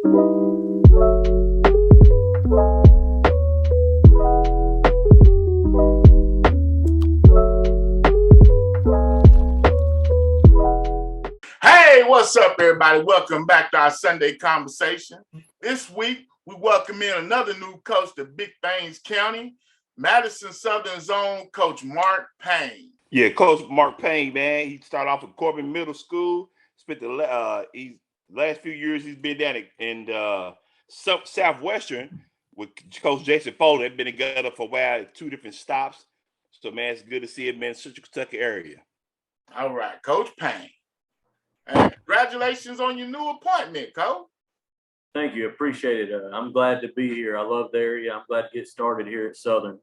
Hey, what's up, everybody? Welcome back to our Sunday conversation. This week, we welcome in another new coach to Big Things County, Madison Southern's own Coach Mark Payne. Yeah, Coach Mark Payne, man. He started off at Corbin Middle School. Spent the last few years he's been down in Southwestern with Coach Jason Foley. They've been together for a while at two different stops. So, man, it's good to see him in Central Kentucky area. All right, Coach Payne. And congratulations on your new appointment, Coach. Thank you. Appreciate it. I'm glad to be here. I love the area. I'm glad to get started here at Southern.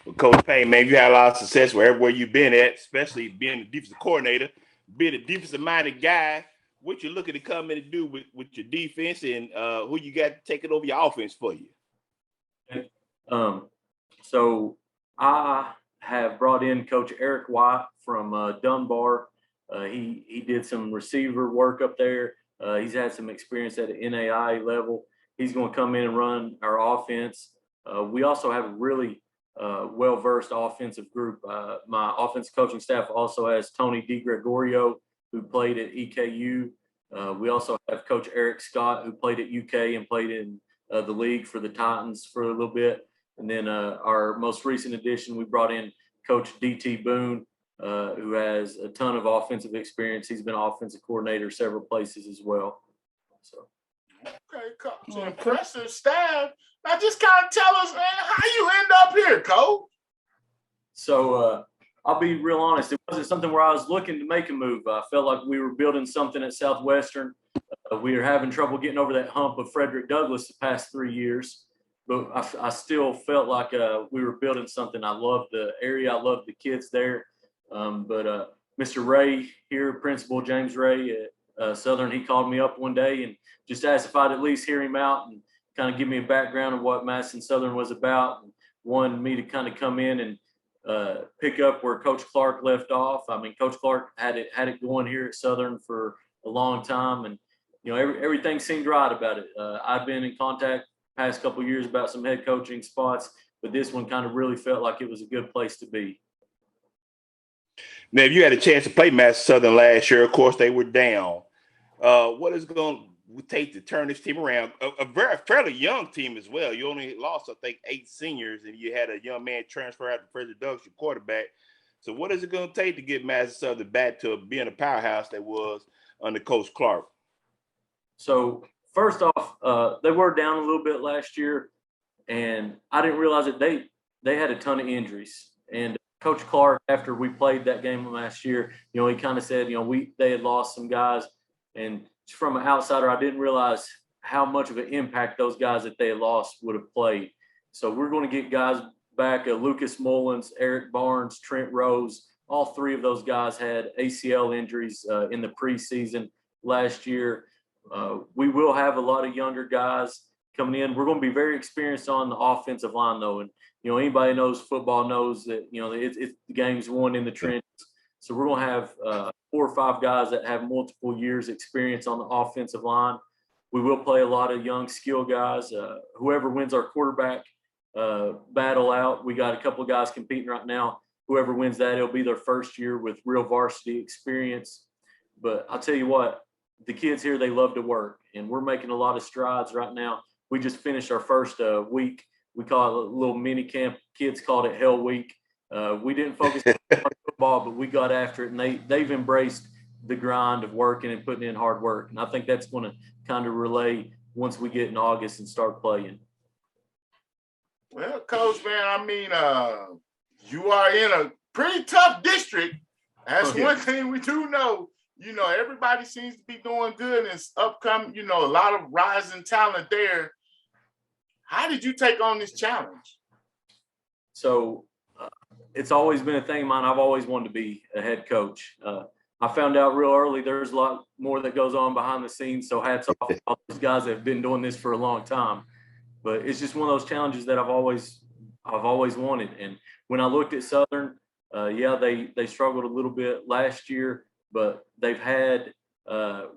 Well, Coach Payne, man, you had a lot of success wherever you've been at, especially being the defensive coordinator, being a defensive-minded guy. What you looking to come in and do with your defense, and who you got taking over your offense for you? So I have brought in Coach Eric White from Dunbar. He did some receiver work up there. He's had some experience at the NAI level. He's going to come in and run our offense. We also have a really well-versed offensive group. My offensive coaching staff also has Tony DiGregorio, who played at EKU. We also have Coach Eric Scott, who played at UK and played in the league for the Titans for a little bit. And then our most recent addition, we brought in Coach D.T. Boone, who has a ton of offensive experience. He's been offensive coordinator several places as well. So, okay, Coach, impressive staff. Now, just kind of tell us, man, how you end up here, Coach? So, I'll be real honest. It wasn't something where I was looking to make a move. I felt like we were building something at Southwestern. We were having trouble getting over that hump of Frederick Douglass the past 3 years. But I still felt like we were building something. I loved the area. I loved the kids there. But Mr. Ray here, Principal James Ray at Southern, he called me up one day and just asked if I'd at least hear him out and kind of give me a background of what Madison Southern was about, and wanted me to kind of come in and pick up where Coach Clark left off. I mean, Coach Clark had it going here at Southern for a long time, and everything seemed right about it. I've been in contact past couple of years about some head coaching spots, but this one kind of really felt like it was a good place to be. Now, if you had a chance to play Madison Southern last year, of course, they were down. What is going to take to turn this team around? A fairly young team as well. You only lost, I think, 8 seniors, and you had a young man transfer out to Frederick Douglass, your quarterback. So what is it going to take to get Madison Southern back to being a powerhouse that was under Coach Clark? So first off, they were down a little bit last year, and I didn't realize that they had a ton of injuries. And Coach Clark, after we played that game last year, he kind of said, they had lost some guys, and from an outsider, I didn't realize how much of an impact those guys that they had lost would have played. So we're going to get guys back. Lucas Mullins, Eric Barnes, Trent Rose, all 3 of those guys had ACL injuries in the preseason last year. We will have a lot of younger guys coming in. We're going to be very experienced on the offensive line, though, and anybody knows football knows that it's the game's won in the trenches. So we're going to have 4 or 5 guys that have multiple years experience on the offensive line. We will play a lot of young skill guys. Whoever wins our quarterback battle out, we got a couple of guys competing right now. Whoever wins that, it'll be their first year with real varsity experience. But I'll tell you what, the kids here, they love to work, and we're making a lot of strides right now. We just finished our first week. We call it a little mini camp. Kids called it Hell Week. We didn't focus on football, but we got after it, and they've embraced the grind of working and putting in hard work. And I think that's going to kind of relay once we get in August and start playing. Well, Coach, man, I mean, you are in a pretty tough district. That's one thing we do know. Everybody seems to be doing good, and it's upcoming, a lot of rising talent there. How did you take on this challenge? So it's always been a thing of mine. I've always wanted to be a head coach. I found out real early there's a lot more that goes on behind the scenes. So hats off to all those guys that have been doing this for a long time. But it's just one of those challenges that I've always wanted. And when I looked at Southern, they struggled a little bit last year, but they've had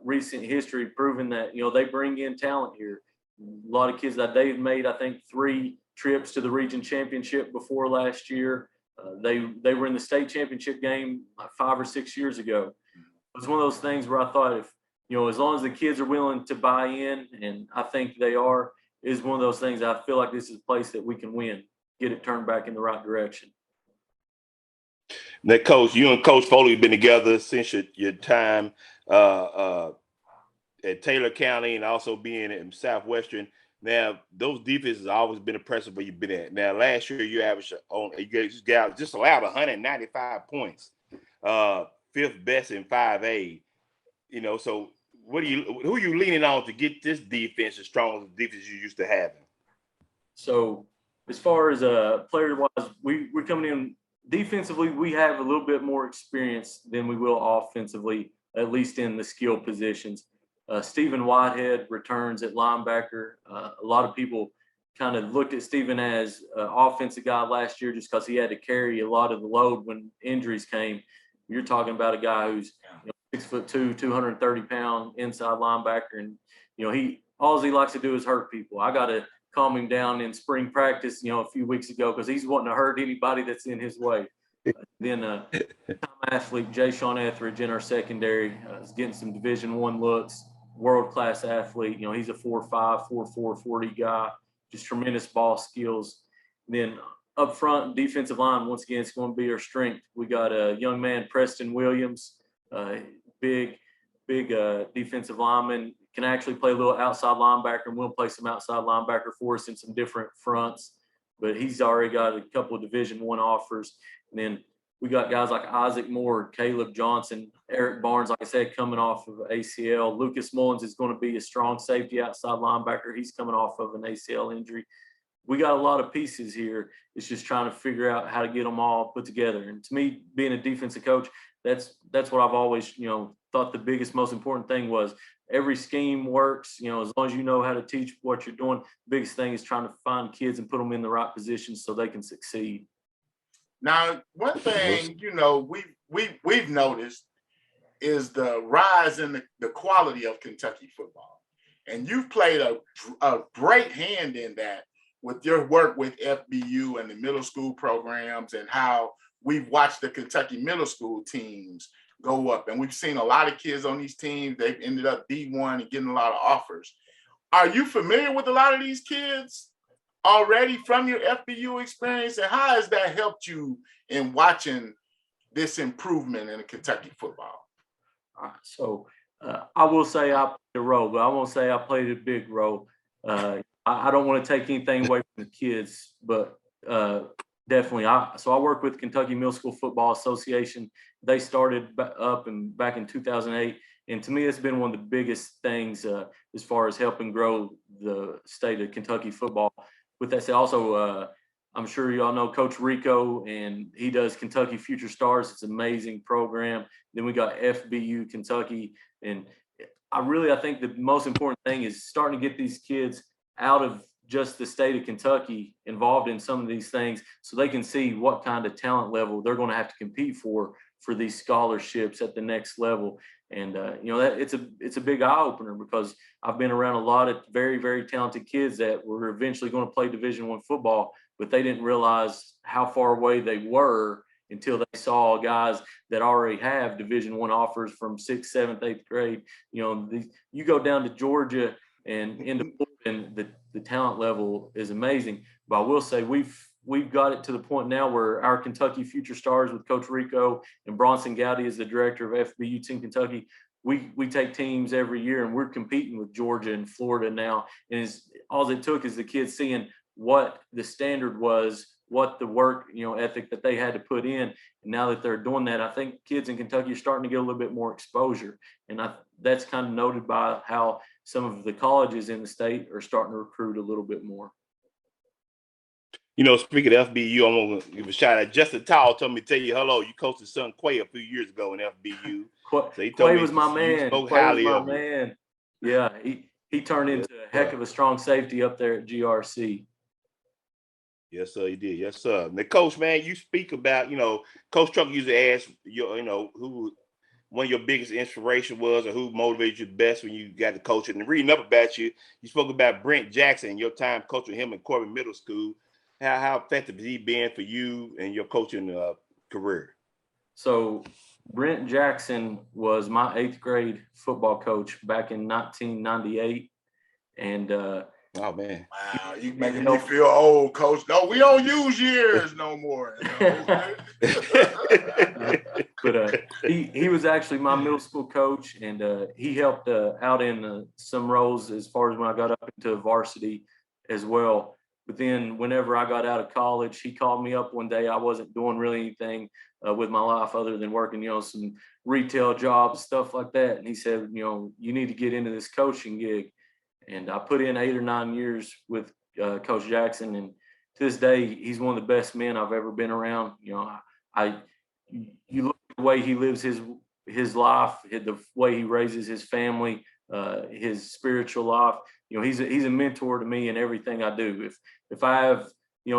recent history proving that, they bring in talent here. A lot of kids that they've made, I think, 3 trips to the region championship before last year. They were in the state championship game like 5 or 6 years ago. It was one of those things where I thought if, as long as the kids are willing to buy in, and I think they are, is one of those things I feel like this is a place that we can win, get it turned back in the right direction. Now, Coach, you and Coach Foley have been together since your time at Taylor County and also being in Southwestern. Now, those defenses have always been impressive where you've been at. Now, last year you averaged just allowed 195 points, 5th best in 5A. So who are you leaning on to get this defense as strong as the defense you used to having? So as far as player-wise, we're coming in defensively. We have a little bit more experience than we will offensively, at least in the skill positions. Stephen Whitehead returns at linebacker. A lot of people kind of looked at Stephen as an offensive guy last year just because he had to carry a lot of the load when injuries came. You're talking about a guy who's 6'2", 230-pound inside linebacker, and all he likes to do is hurt people. I got to calm him down in spring practice, a few weeks ago because he's wanting to hurt anybody that's in his way. Then top athlete Jay Sean Etheridge in our secondary is getting some Division I looks. World-class athlete. He's a 4'5", 4'4", 40 guy. Just tremendous ball skills. And then up front, defensive line, once again, it's going to be our strength. We got a young man, Preston Williams, big defensive lineman, can actually play a little outside linebacker, and will play some outside linebacker for us in some different fronts. But he's already got a couple of Division I offers. And then we got guys like Isaac Moore, Caleb Johnson, Eric Barnes, like I said, coming off of ACL. Lucas Mullins is going to be a strong safety outside linebacker. He's coming off of an ACL injury. We got a lot of pieces here. It's just trying to figure out how to get them all put together. And to me, being a defensive coach, that's what I've always, thought the biggest, most important thing was. Every scheme works, as long as you know how to teach what you're doing. The biggest thing is trying to find kids and put them in the right positions so they can succeed. Now, one thing, we've noticed is the rise in the quality of Kentucky football. And you've played a great hand in that with your work with FBU and the middle school programs, and how we've watched the Kentucky middle school teams go up. And we've seen a lot of kids on these teams. They've ended up D1 and getting a lot of offers. Are you familiar with a lot of these kids already from your FBU experience, and how has that helped you in watching this improvement in Kentucky football? All right, so I will say I played a role, but I won't say I played a big role. I don't want to take anything away from the kids, but definitely. So I work with Kentucky Middle School Football Association. They started up back in 2008. And to me, it's been one of the biggest things as far as helping grow the state of Kentucky football. With that said, also, I'm sure you all know Coach Rico, and he does Kentucky Future Stars. It's an amazing program. Then we got FBU Kentucky. And I think the most important thing is starting to get these kids out of just the state of Kentucky involved in some of these things so they can see what kind of talent level they're going to have to compete for these scholarships at the next level. And, that it's a big eye opener, because I've been around a lot of very, very talented kids that were eventually going to play Division I football, but they didn't realize how far away they were until they saw guys that already have Division I offers from 6th, 7th, 8th grade. You go down to Georgia and into and the talent level is amazing. But I will say we've got it to the point now where our Kentucky Future Stars with Coach Rico and Bronson Gowdy as the director of FBU Team Kentucky, we take teams every year, and we're competing with Georgia and Florida now. And all it took is the kids seeing what the standard was, what the work ethic that they had to put in. And now that they're doing that, I think kids in Kentucky are starting to get a little bit more exposure. And that's kind of noted by how some of the colleges in the state are starting to recruit a little bit more. Speaking of FBU, I'm going to give a shout out. Justin Tall told me to tell you hello. You coached his son Quay a few years ago in FBU. Quay was my man. Quay was my man. Yeah, he turned into a heck of a strong safety up there at GRC. Yes, sir, he did. Yes, sir. Now, Coach, man, you speak about, Coach Truck used to ask, one of your biggest inspiration was, or who motivated you the best when you got to coach it? And reading up about you, you spoke about Brent Jackson, your time coaching him in Corbin Middle School. How effective has he been for you and your coaching career? So Brent Jackson was my 8th grade football coach back in 1998. And oh man, wow, you making me feel old, Coach. No, we don't use years no more. But he was actually my middle school coach, and he helped out in some roles as far as when I got up into varsity as well. But then whenever I got out of college, he called me up one day. I wasn't doing really anything with my life other than working, some retail jobs, stuff like that. And he said, you need to get into this coaching gig. And I put in 8 or 9 years with Coach Jackson. And to this day, he's one of the best men I've ever been around. You look at the way he lives his life, the way he raises his family, his spiritual life. He's a mentor to me in everything I do. If I have,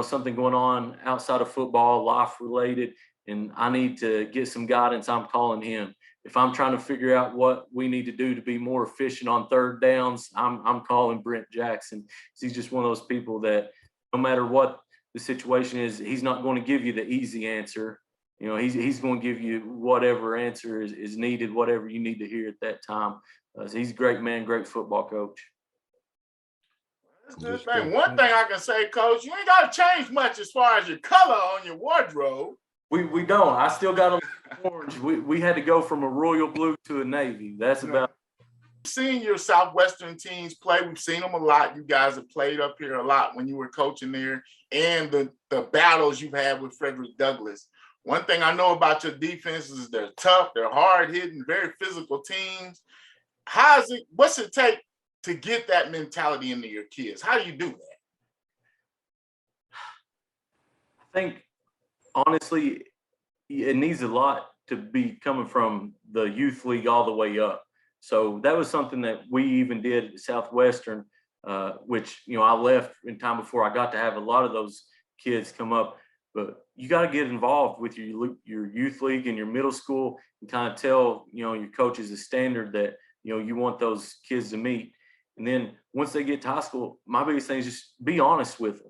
something going on outside of football, life related, and I need to get some guidance, I'm calling him. If I'm trying to figure out what we need to do to be more efficient on third downs, I'm calling Brent Jackson. He's just one of those people that no matter what the situation is, he's not going to give you the easy answer. He's going to give you whatever answer is needed, whatever you need to hear at that time. So he's a great man, great football coach. That's good thing. One thing I can say, Coach, you ain't got to change much as far as your color on your wardrobe. We don't. I still got a orange. We had to go from a royal blue to a navy. That's about. We've seen your Southwestern teams play. We've seen them a lot. You guys have played up here a lot when you were coaching there, and the battles you've had with Frederick Douglass. One thing I know about your defense is they're tough, they're hard-hitting, very physical teams. What's it take to get that mentality into your kids? How do you do that? I think, honestly, it needs a lot to be coming from the youth league all the way up. So that was something that we even did at Southwestern, which, I left in time before I got to have a lot of those kids come up. But you got to get involved with your youth league and your middle school and kind of tell, your coaches the standard that, you want those kids to meet. And then once they get to high school, my biggest thing is just be honest with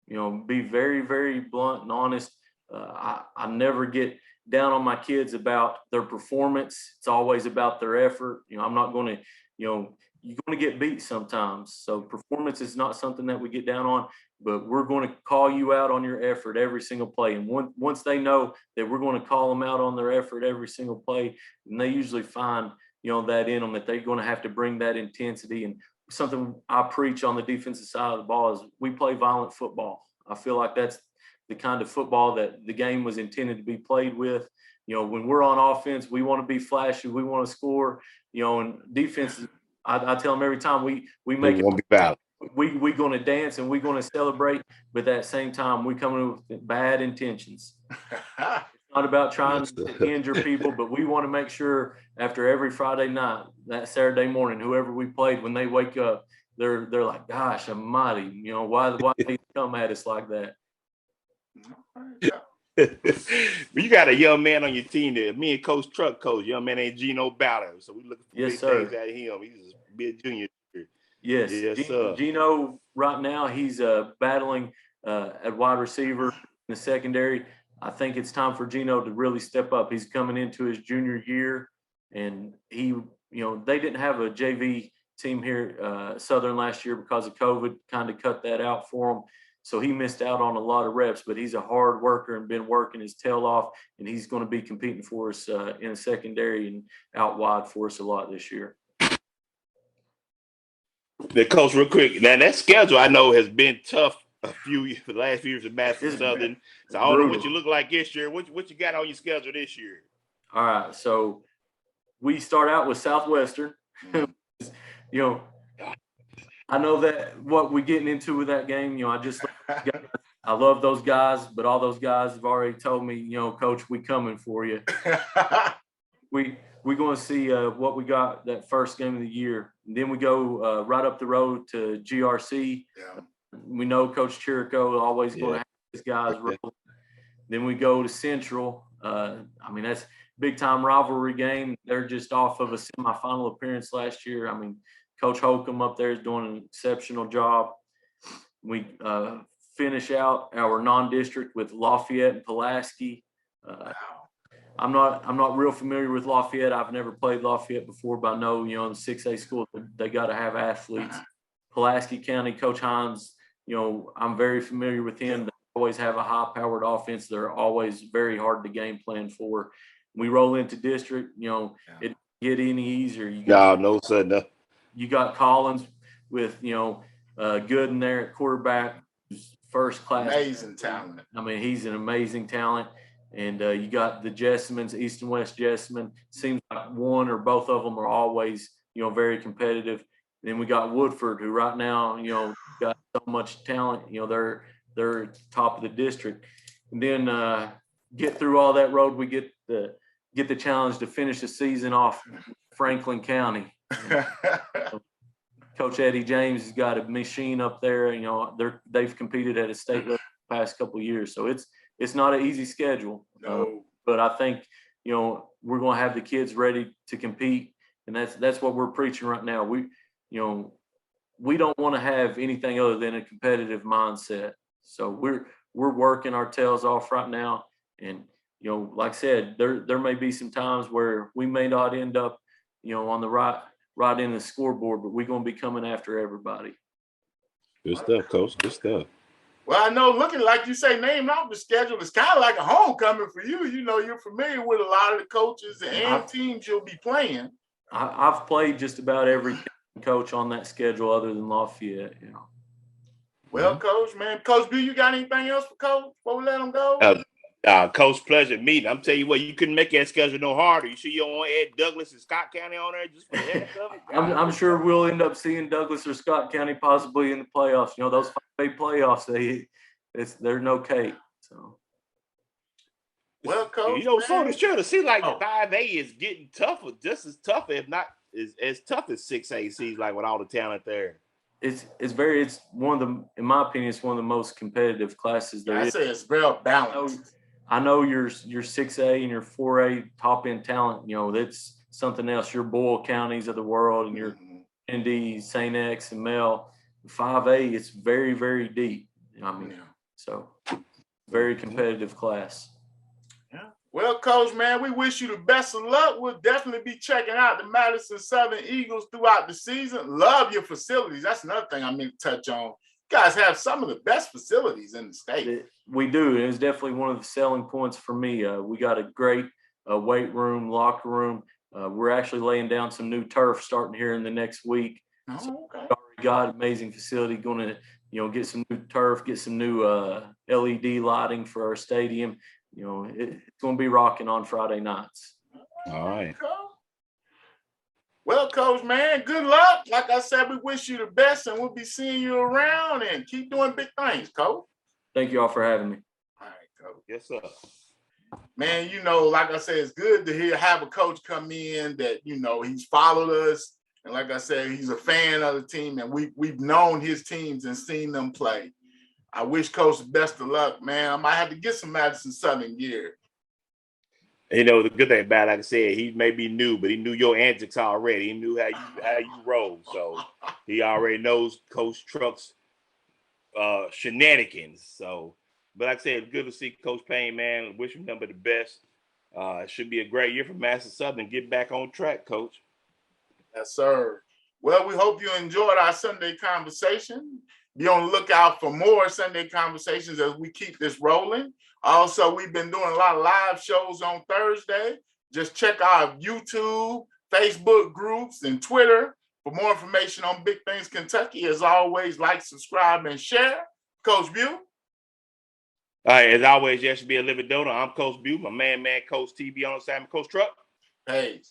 them, be very, very blunt and honest. I never get down on my kids about their performance. It's always about their effort. I'm not going to, you're going to get beat sometimes. So performance is not something that we get down on, but we're going to call you out on your effort every single play. And once they know that we're going to call them out on their effort every single play, and they usually find, that in them, that they're going to have to bring that intensity. And something I preach on the defensive side of the ball is we play violent football. I feel like that's the kind of football that the game was intended to be played with. When we're on offense, we want to be flashy, we want to score, and defense, I tell them every time we make it, we're going to dance and we're going to celebrate, but at that same time, we come in with bad intentions. It's not about trying to injure people, but we want to make sure after every Friday night, that Saturday morning, whoever we played, when they wake up, they're like, gosh almighty, why they come at us like that? You got a young man on your team there. Me and Coach Truck Coach, young man named Gino Ballard. So we looking for big things out of him. He's a junior. Yes, sir. Gino right now he's battling at wide receiver in the secondary. I think it's time for Gino to really step up. He's coming into his junior year, and they didn't have a JV team here Southern last year because of COVID. Kind of cut that out for him. So he missed out on a lot of reps, but he's a hard worker and been working his tail off, and he's going to be competing for us in the secondary and out wide for us a lot this year. The coach, real quick, now that schedule I know has been tough for the last few years of Madison Southern. So I don't know what you look like this year. What you got on your schedule this year? All right, so we start out with Southwestern. I know that what we're getting into with that game, I love those guys, but all those guys have already told me, Coach, we coming for you. We're going to see what we got that first game of the year. And then we go right up the road to GRC. Yeah. We know Coach Chirico always going to have his guys rolling. Then we go to Central. big time rivalry game. They're just off of a semifinal appearance last year. I mean, Coach Holcomb up there is doing an exceptional job. We finish out our non-district with Lafayette and Pulaski. I'm not real familiar with Lafayette. I've never played Lafayette before, but I know, in the 6A school, they got to have athletes. Pulaski County, Coach Hines, I'm very familiar with him. They always have a high-powered offense. They're always very hard to game plan for. We roll into district, it didn't get any easier. No, sir, no. You got Collins with, Good in there at quarterback, first class. Amazing talent. I mean, he's an amazing talent. And you got the Jessamines, East and West Jessamine. Seems like one or both of them are always, very competitive. Then we got Woodford, who right now, got so much talent. They're top of the district. And then get through all that road, we get the challenge to finish the season off Franklin County. Coach Eddie James has got a machine up there. They've competed at a state level the past couple of years, so it's not an easy schedule. No. But I think we're going to have the kids ready to compete, and that's what we're preaching right now. We don't want to have anything other than a competitive mindset. So we're working our tails off right now, and like I said, there may be some times where we may not end up on the right in the scoreboard, but we're going to be coming after everybody. Good stuff, Coach. Good stuff. Well, I know, looking like you say, name off the schedule, it's kind of like a homecoming for you. You're familiar with a lot of the coaches and teams you'll be playing. I've played just about every coach on that schedule other than Lafayette. Well, Coach, man. Coach B, you got anything else for Coach before we let him go? Coach, pleasure meeting. I'm telling you what, you couldn't make that schedule no harder. You see, you don't want Ed Douglas and Scott County on there just for the heck of it. I'm sure we'll end up seeing Douglas or Scott County possibly in the playoffs. Those 5A playoffs, they're no cake. So, well, Coach, so it's true to see like the 5A is getting tougher, just as tough, if not as tough as 6A. Seems like with all the talent there. It's one of the, in my opinion, it's one of the most competitive classes there is. I say it's well balanced. I know your 6A and your 4A top end talent, that's something else. Your Boyle counties of the world and your Indy, St. X, and Mel. 5A, it's very, very deep. So very competitive class. Yeah. Well, Coach, man, we wish you the best of luck. We'll definitely be checking out the Madison Southern Eagles throughout the season. Love your facilities. That's another thing I meant to touch on. You guys have some of the best facilities in the state. We do. It's definitely one of the selling points for me. We got a great weight room, locker room. We're actually laying down some new turf starting here in the next week. Oh, so okay. we already got an amazing facility. Going to get some new turf, get some new LED lighting for our stadium. It's going to be rocking on Friday nights. All right. Well, Coach, man, good luck. Like I said, we wish you the best, and we'll be seeing you around, and keep doing big things, Coach. Thank you all for having me. All right, Coach. Yes, sir. Man, like I said, it's good to have a coach come in that, he's followed us. And like I said, he's a fan of the team, and we've known his teams and seen them play. I wish Coach the best of luck, man. I might have to get some Madison Southern gear. The good thing about it, like I said, he may be new, but he knew your antics already. He knew how you roll. So he already knows Coach Truck's shenanigans. So, but like I said, it's good to see Coach Payne, man. Wish him nothing but the best. It should be a great year for Madison Southern. Get back on track, Coach. Yes, sir. Well, we hope you enjoyed our Sunday conversation. Be on the lookout for more Sunday conversations as we keep this rolling. Also, we've been doing a lot of live shows on Thursday. Just check our YouTube, Facebook groups, and Twitter for more information on Big Things Kentucky. As always, like, subscribe, and share. Coach Bew. All right, as always, you should be a living donor. I'm Coach Bew, my man, Coach TB on the side of Coach Truck. Hey.